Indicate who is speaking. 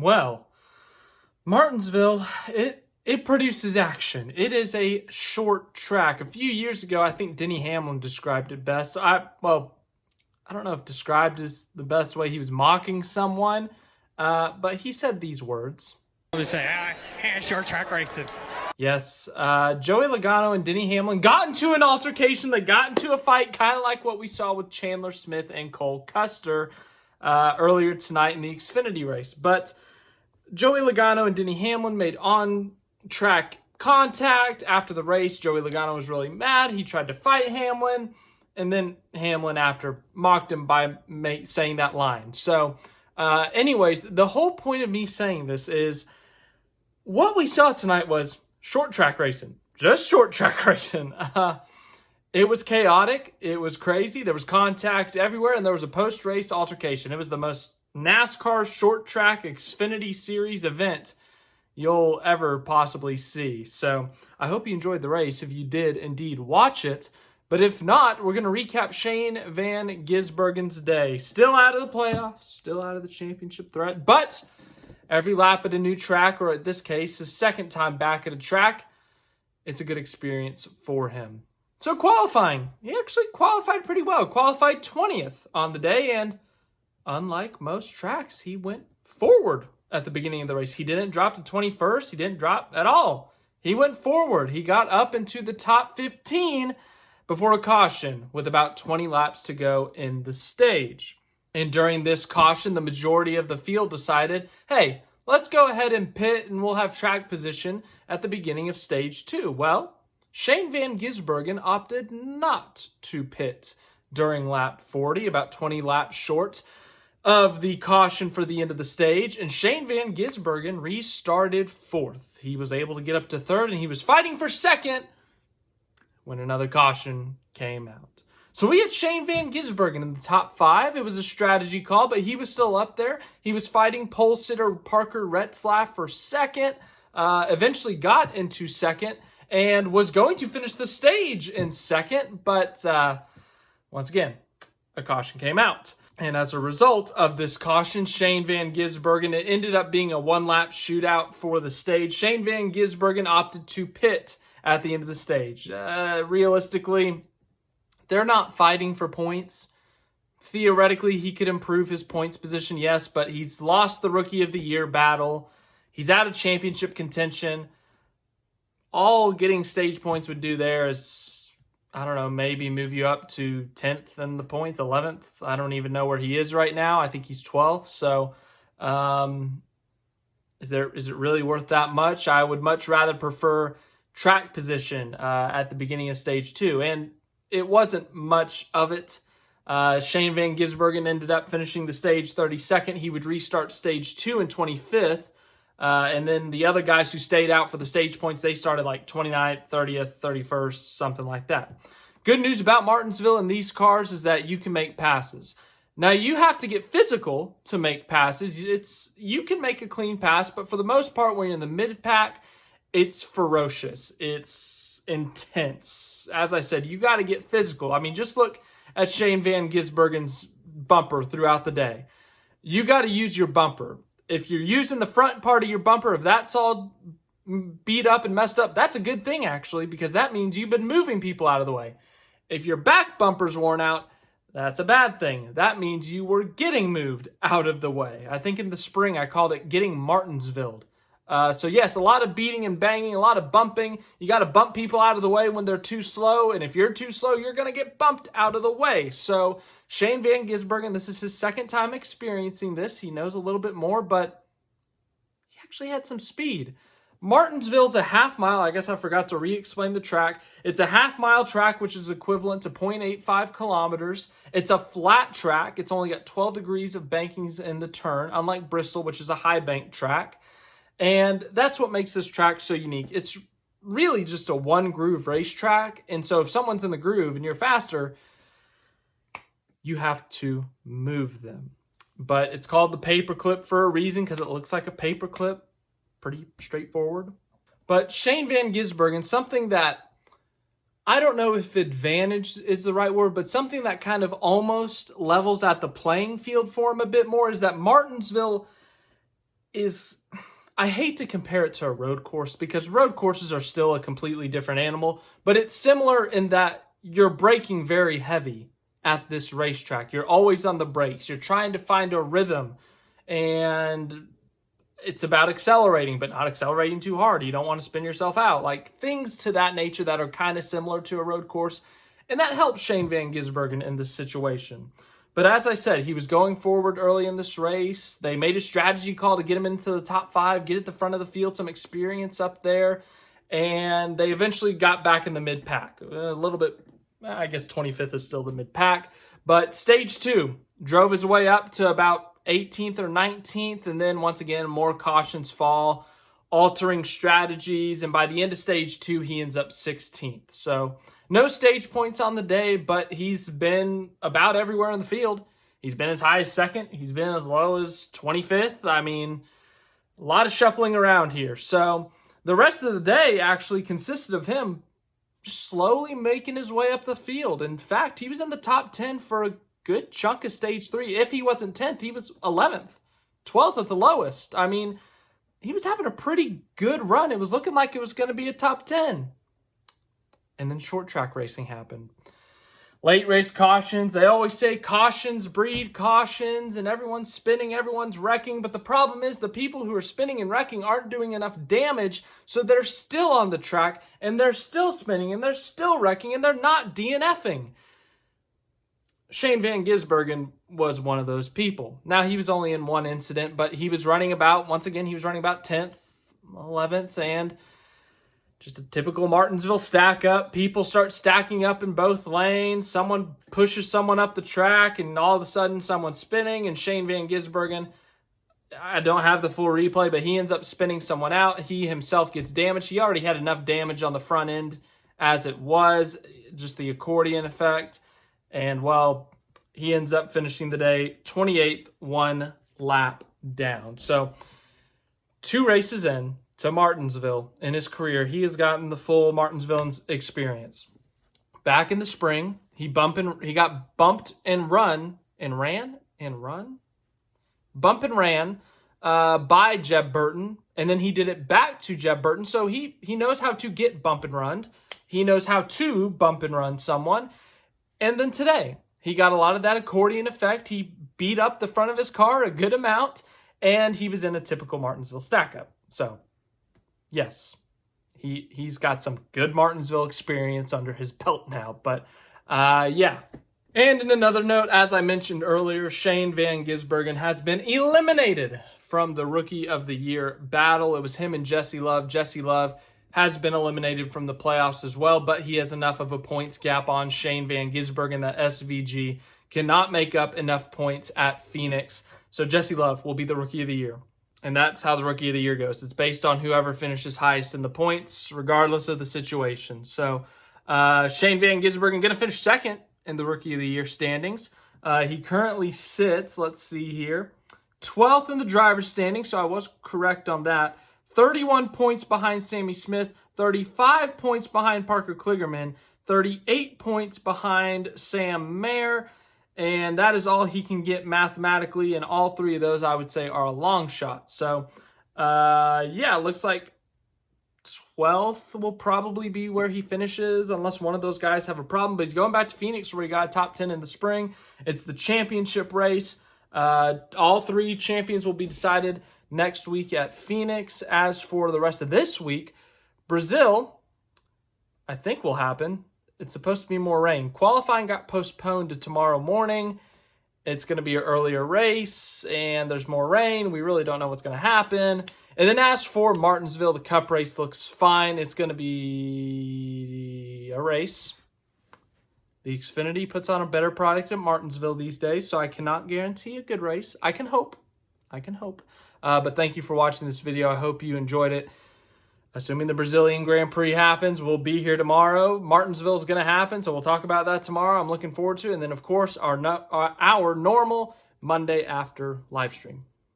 Speaker 1: Well, Martinsville, it produces action. It is a short track. A few years ago, I think Denny Hamlin described it best. I don't know if described is the best way. He was mocking someone, but he said these words.
Speaker 2: They say, short track racing.
Speaker 1: Yes, Joey Logano and Denny Hamlin got into an altercation. They got into a fight, kind of like what we saw with Chandler Smith and Cole Custer earlier tonight in the Xfinity race. But Joey Logano and Denny Hamlin made on-track contact after the race. Joey Logano was really mad. He tried to fight Hamlin, and then Hamlin after mocked him by saying that line. So, anyways, the whole point of me saying this is what we saw tonight was short track racing. Just short track racing. It was chaotic. It was crazy. There was contact everywhere, and there was a post-race altercation. It was the most NASCAR short track Xfinity Series event you'll ever possibly see. So I hope you enjoyed the race if you did indeed watch it. But if not, we're going to recap Shane Van Gisbergen's day. Still out of the playoffs, still out of the championship threat, but every lap at a new track, or in this case, his second time back at a track, it's a good experience for him. So qualifying, he actually qualified pretty well. Qualified 20th on the day, and unlike most tracks, he went forward at the beginning of the race. He didn't drop to 21st. He didn't drop at all. He went forward. He got up into the top 15 before a caution with about 20 laps to go in the stage. And during this caution, the majority of the field decided, hey, let's go ahead and pit and we'll have track position at the beginning of stage 2. Well, Shane Van Gisbergen opted not to pit during lap 40, about 20 laps short of the caution for the end of the stage, and Shane Van Gisbergen restarted 4th. He was able to get up to 3rd, and he was fighting for 2nd when another caution came out. So we had Shane Van Gisbergen in the top 5. It was a strategy call, but he was still up there. He was fighting pole sitter Parker Retzlaff for 2nd, eventually got into 2nd, and was going to finish the stage in 2nd, but once again, a caution came out. And as a result of this caution, Shane Van Gisbergen, it ended up being a one-lap shootout for the stage. Shane Van Gisbergen opted to pit at the end of the stage. Realistically, they're not fighting for points. Theoretically, he could improve his points position, yes, but he's lost the Rookie of the Year battle. He's out of championship contention. All getting stage points would do there is, I don't know, maybe move you up to 10th in the points, 11th. I don't even know where he is right now. I think he's 12th. So is it really worth that much? I would much rather prefer track position at the beginning of stage 2. And it wasn't much of it. Shane Van Gisbergen ended up finishing the stage 32nd. He would restart stage 2 in 25th. And then the other guys who stayed out for the stage points, they started like 29th, 30th, 31st, something like that. Good news about Martinsville and these cars is that you can make passes. Now, you have to get physical to make passes. You can make a clean pass, but for the most part, when you're in the mid-pack, it's ferocious. It's intense. As I said, you got to get physical. I mean, just look at Shane Van Gisbergen's bumper throughout the day. You got to use your bumper. If you're using the front part of your bumper, if that's all beat up and messed up, that's a good thing, actually, because that means you've been moving people out of the way. If your back bumper's worn out, that's a bad thing. That means you were getting moved out of the way. I think in the spring I called it getting Martinsville. So yes, a lot of beating and banging, a lot of bumping. You got to bump people out of the way when they're too slow, and if you're too slow, you're going to get bumped out of the way. So Shane Van Gisbergen, this is his second time experiencing this. He knows a little bit more, but he actually had some speed. Martinsville's a half mile. I guess I forgot to re-explain the track. It's a half-mile track, which is equivalent to 0.85 kilometers. It's a flat track. It's only got 12 degrees of bankings in the turn, unlike Bristol, which is a high bank track. And that's what makes this track so unique. It's really just a one-groove racetrack. And so if someone's in the groove and you're faster, you have to move them. But it's called the paperclip for a reason, because it looks like a paperclip. Pretty straightforward. But Shane Van Gisbergen, something that, I don't know if advantage is the right word, but something that kind of almost levels at the playing field for him a bit more is that Martinsville is, I hate to compare it to a road course because road courses are still a completely different animal, but it's similar in that you're braking very heavy at this racetrack. You're always on the brakes. You're trying to find a rhythm, and it's about accelerating, but not accelerating too hard. You don't want to spin yourself out. Like things to that nature that are kind of similar to a road course. And that helps Shane Van Gisbergen in this situation. But as I said, he was going forward early in this race. They made a strategy call to get him into the top 5, get at the front of the field, some experience up there. And they eventually got back in the mid-pack. A little bit, I guess 25th is still the mid-pack. But stage 2 drove his way up to about 18th or 19th, and then once again, more cautions fall, altering strategies, and by the end of stage 2, he ends up 16th. So no stage points on the day, but he's been about everywhere in the field. He's been as high as 2nd. He's been as low as 25th. I mean, a lot of shuffling around here. So the rest of the day actually consisted of him just slowly making his way up the field. In fact, he was in the top 10 for a good chunk of stage 3. If he wasn't 10th, he was 11th, 12th at the lowest. I mean, he was having a pretty good run. It was looking like it was going to be a top 10. And then short track racing happened. Late race cautions. They always say cautions breed cautions, and everyone's spinning, everyone's wrecking. But the problem is the people who are spinning and wrecking aren't doing enough damage, so they're still on the track, and they're still spinning, and they're still wrecking, and they're not DNFing. Shane Van Gisbergen was one of those people. Now, he was only in one incident, but he was running about, once again, he was running about 10th, 11th, and just a typical Martinsville stack up. People start stacking up in both lanes. Someone pushes someone up the track, and all of a sudden, someone's spinning, and Shane Van Gisbergen, I don't have the full replay, but he ends up spinning someone out. He himself gets damaged. He already had enough damage on the front end as it was, just the accordion effect. And, well, he ends up finishing the day 28th, 1 lap down. So 2 races in to Martinsville in his career, he has gotten the full Martinsville experience. Back in the spring, he got bumped and ran by Jeb Burton, and then he did it back to Jeb Burton. So he knows how to get bump and run. He knows how to bump and run someone. And then today, he got a lot of that accordion effect. He beat up the front of his car a good amount, and he was in a typical Martinsville stack-up. So, yes, he's got some good Martinsville experience under his belt now. But, yeah. And in another note, as I mentioned earlier, Shane Van Gisbergen has been eliminated from the Rookie of the Year battle. It was him and Jesse Love. Jesse Love has been eliminated from the playoffs as well, but he has enough of a points gap on Shane Van Gisbergen that SVG cannot make up enough points at Phoenix. So Jesse Love will be the Rookie of the Year. And that's how the Rookie of the Year goes. It's based on whoever finishes highest in the points, regardless of the situation. So Shane Van Gisbergen going to finish 2nd in the Rookie of the Year standings. He currently sits, let's see here, 12th in the driver's standings, so I was correct on that. 31 points behind Sammy Smith, 35 points behind Parker Kligerman, 38 points behind Sam Mayer, and that is all he can get mathematically, and all 3 of those I would say are a long shot. So, yeah, it looks like 12th will probably be where he finishes, unless one of those guys have a problem. But he's going back to Phoenix where he got a top 10 in the spring. It's the championship race. All 3 champions will be decided next week at Phoenix. As for the rest of this week, Brazil, I think will happen. It's supposed to be more rain. Qualifying got postponed to tomorrow morning. It's going to be an earlier race, and there's more rain. We really don't know what's going to happen. And then as for Martinsville, the Cup race looks fine. It's going to be a race. The Xfinity puts on a better product at Martinsville these days, so I cannot guarantee a good race. I can hope. But thank you for watching this video. I hope you enjoyed it. Assuming the Brazilian Grand Prix happens, we'll be here tomorrow. Martinsville is going to happen, so we'll talk about that tomorrow. I'm looking forward to it. And then, of course, our normal Monday after live stream.